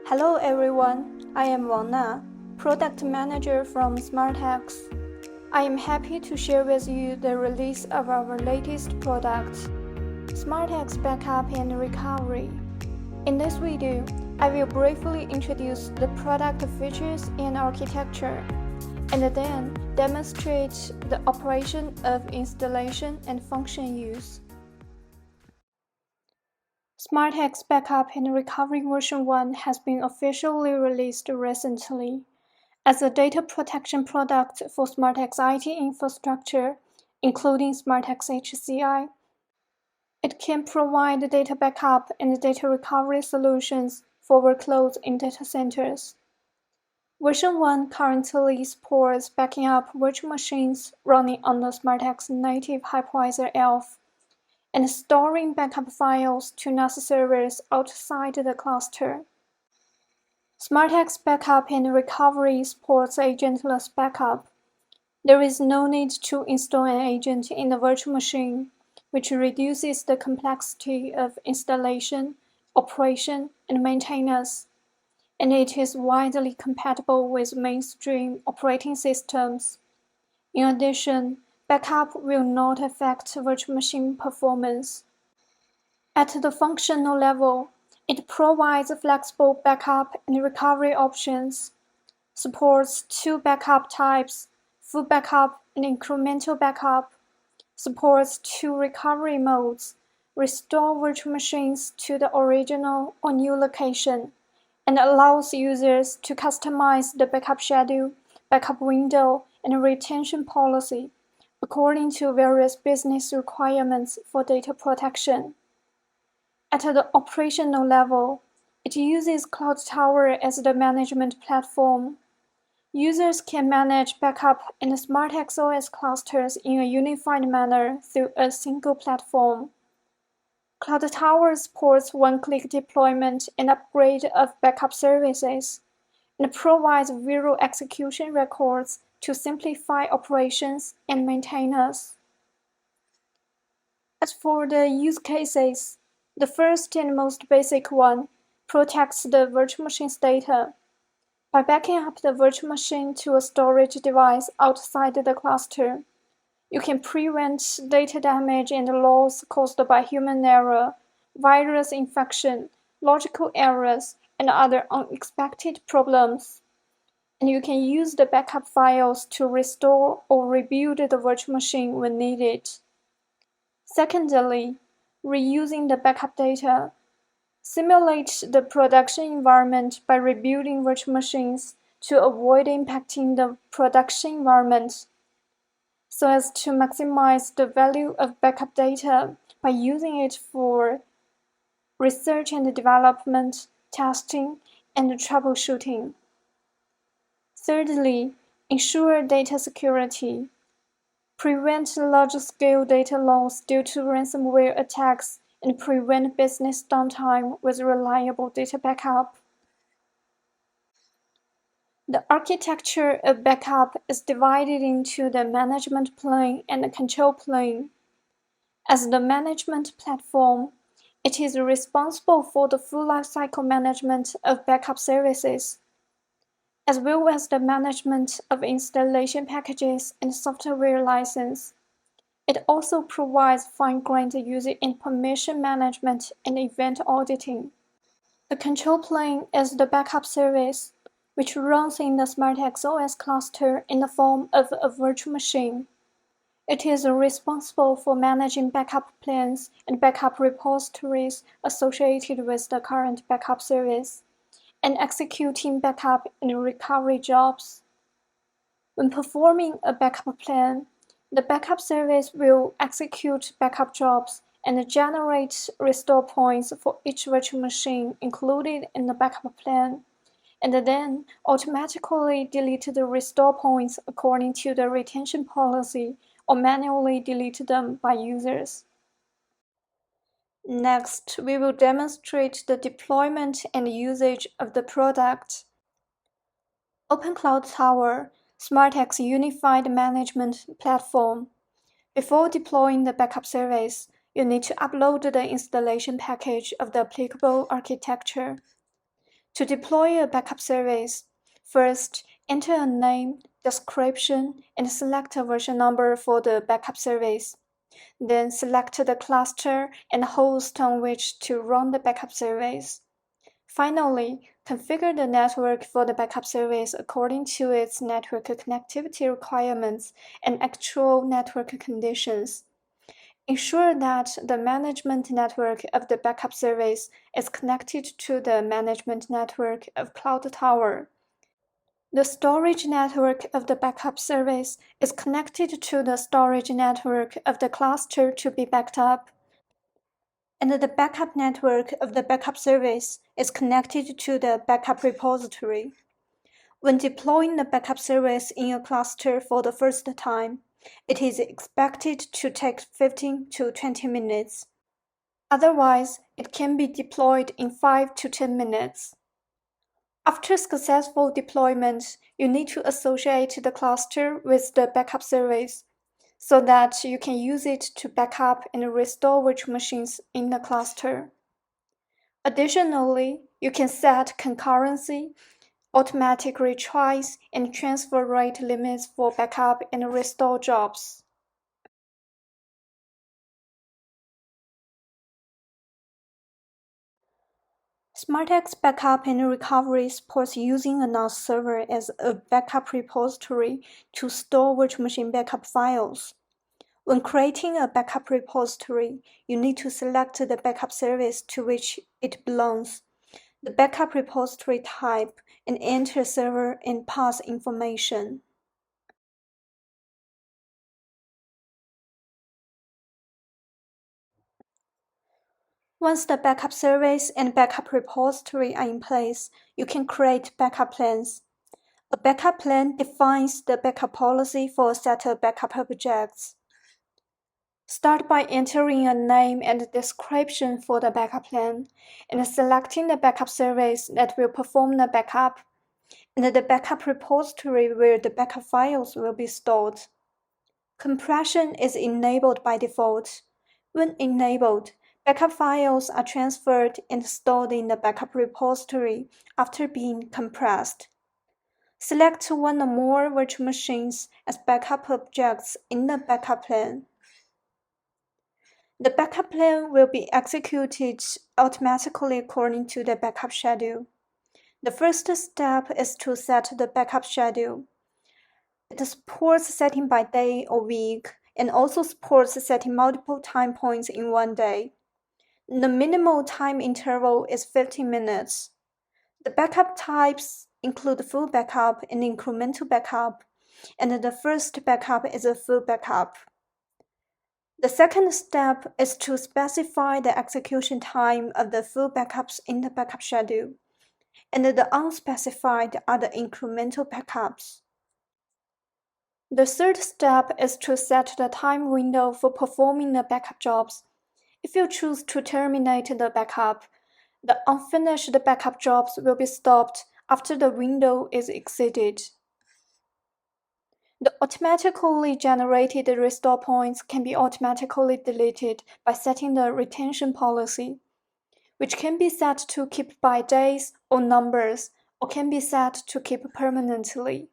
Hello everyone, I am Wang Na, Product Manager from SmartX. I am happy to share with you the release of our latest product, SmartX Backup and Recovery. In this video, I will briefly introduce the product features and architecture, and then demonstrate the operation of installation and function use. SmartX Backup and Recovery version 1 has been officially released recently as a data protection product for SmartX IT infrastructure, including SmartX HCI. It can provide data backup and data recovery solutions for workloads in data centers. Version 1 currently supports backing up virtual machines running on the SmartX native hypervisor ELF and storing backup files to NAS servers outside the cluster. SmartX Backup and Recovery supports agentless backup. There is no need to install an agent in the virtual machine, which reduces the complexity of installation, operation, and maintenance, and it is widely compatible with mainstream operating systems. In addition, backup will not affect virtual machine performance. At the functional level, it provides flexible backup and recovery options, supports two backup types, full backup and incremental backup, supports two recovery modes, restore virtual machines to the original or new location, and allows users to customize the backup schedule, backup window, and retention policy according to various business requirements for data protection. At the operational level, it uses Cloud Tower as the management platform. Users can manage backup and SmartX OS clusters in a unified manner through a single platform. Cloud Tower supports one-click deployment and upgrade of backup services, and provides zero execution records to simplify operations and maintenance. As for the use cases, the first and most basic one protects the virtual machine's data. By backing up the virtual machine to a storage device outside the cluster, you can prevent data damage and loss caused by human error, virus infection, logical errors, and other unexpected problems. And you can use the backup files to restore or rebuild the virtual machine when needed. Secondly, reusing the backup data. Simulate the production environment by rebuilding virtual machines to avoid impacting the production environment, so as to maximize the value of backup data by using it for research and development, testing, and troubleshooting. Thirdly, ensure data security. Prevent large-scale data loss due to ransomware attacks and prevent business downtime with reliable data backup. The architecture of backup is divided into the management plane and the control plane. As the management platform, it is responsible for the full lifecycle management of backup services, as well as the management of installation packages and software license. It also provides fine-grained user information management and event auditing. The control plane is the backup service, which runs in the SmartX OS cluster in the form of a virtual machine. It is responsible for managing backup plans and backup repositories associated with the current backup service, and executing backup and recovery jobs. When performing a backup plan, the backup service will execute backup jobs and generate restore points for each virtual machine included in the backup plan, and then automatically delete the restore points according to the retention policy or manually delete them by users. Next, we will demonstrate the deployment and usage of the product. Open Cloud Tower, SmartX Unified Management Platform. Before deploying the backup service, you need to upload the installation package of the applicable architecture. To deploy a backup service, first enter a name, description, and select a version number for the backup service. Then select the cluster and host on which to run the backup service. Finally, configure the network for the backup service according to its network connectivity requirements and actual network conditions. Ensure that the management network of the backup service is connected to the management network of Cloud Tower. The storage network of the backup service is connected to the storage network of the cluster to be backed up, and the backup network of the backup service is connected to the backup repository. When deploying the backup service in a cluster for the first time, it is expected to take 15 to 20 minutes. Otherwise, it can be deployed in 5 to 10 minutes. After successful deployment, you need to associate the cluster with the backup service so that you can use it to back up and restore virtual machines in the cluster. Additionally, you can set concurrency, automatic retries, and transfer rate limits for backup and restore jobs. SmartX Backup and Recovery supports using a NAS server as a backup repository to store virtual machine backup files. When creating a backup repository, you need to select the backup service to which it belongs, the backup repository type, and enter server and path information. Once the backup service and backup repository are in place, you can create backup plans. A backup plan defines the backup policy for a set of backup objects. Start by entering a name and description for the backup plan, and selecting the backup service that will perform the backup, and the backup repository where the backup files will be stored. Compression is enabled by default. When enabled, backup files are transferred and stored in the backup repository after being compressed. Select one or more virtual machines as backup objects in the backup plan. The backup plan will be executed automatically according to the backup schedule. The first step is to set the backup schedule. It supports setting by day or week, and also supports setting multiple time points in one day. The minimal time interval is 15 minutes. The backup types include full backup and incremental backup, and the first backup is a full backup. The second step is to specify the execution time of the full backups in the backup schedule, and the unspecified are the incremental backups. The third step is to set the time window for performing the backup jobs. If you choose to terminate the backup, the unfinished backup jobs will be stopped after the window is exceeded. The automatically generated restore points can be automatically deleted by setting the retention policy, which can be set to keep by days or numbers, or can be set to keep permanently.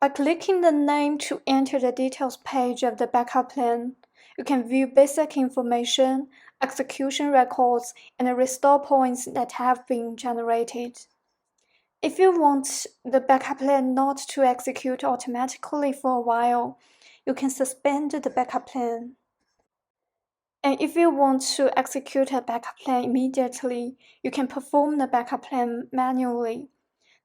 By clicking the name to enter the details page of the backup plan, you can view basic information, execution records, and restore points that have been generated. If you want the backup plan not to execute automatically for a while, you can suspend the backup plan. And if you want to execute a backup plan immediately, you can perform the backup plan manually.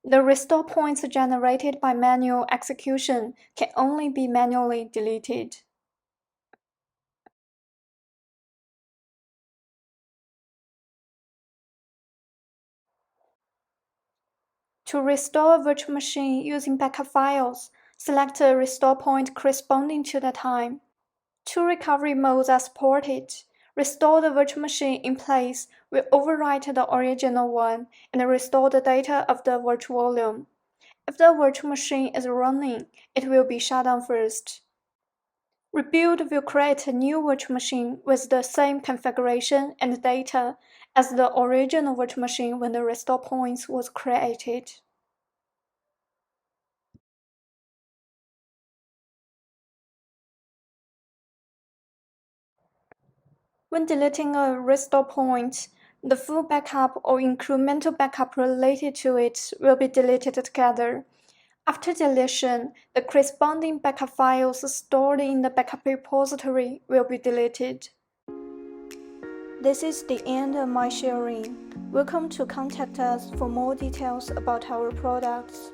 The restore points generated by manual execution can only be manually deleted. To restore a virtual machine using backup files, select a restore point corresponding to the time. Two recovery modes are supported. Restore the virtual machine in place will overwrite the original one and restore the data of the virtual volume. If the virtual machine is running, it will be shut down first. Rebuild will create a new virtual machine with the same configuration and data as the original virtual machine when the restore point was created. When deleting a restore point, the full backup or incremental backup related to it will be deleted together. After deletion, the corresponding backup files stored in the backup repository will be deleted. This is the end of my sharing. Welcome to contact us for more details about our products.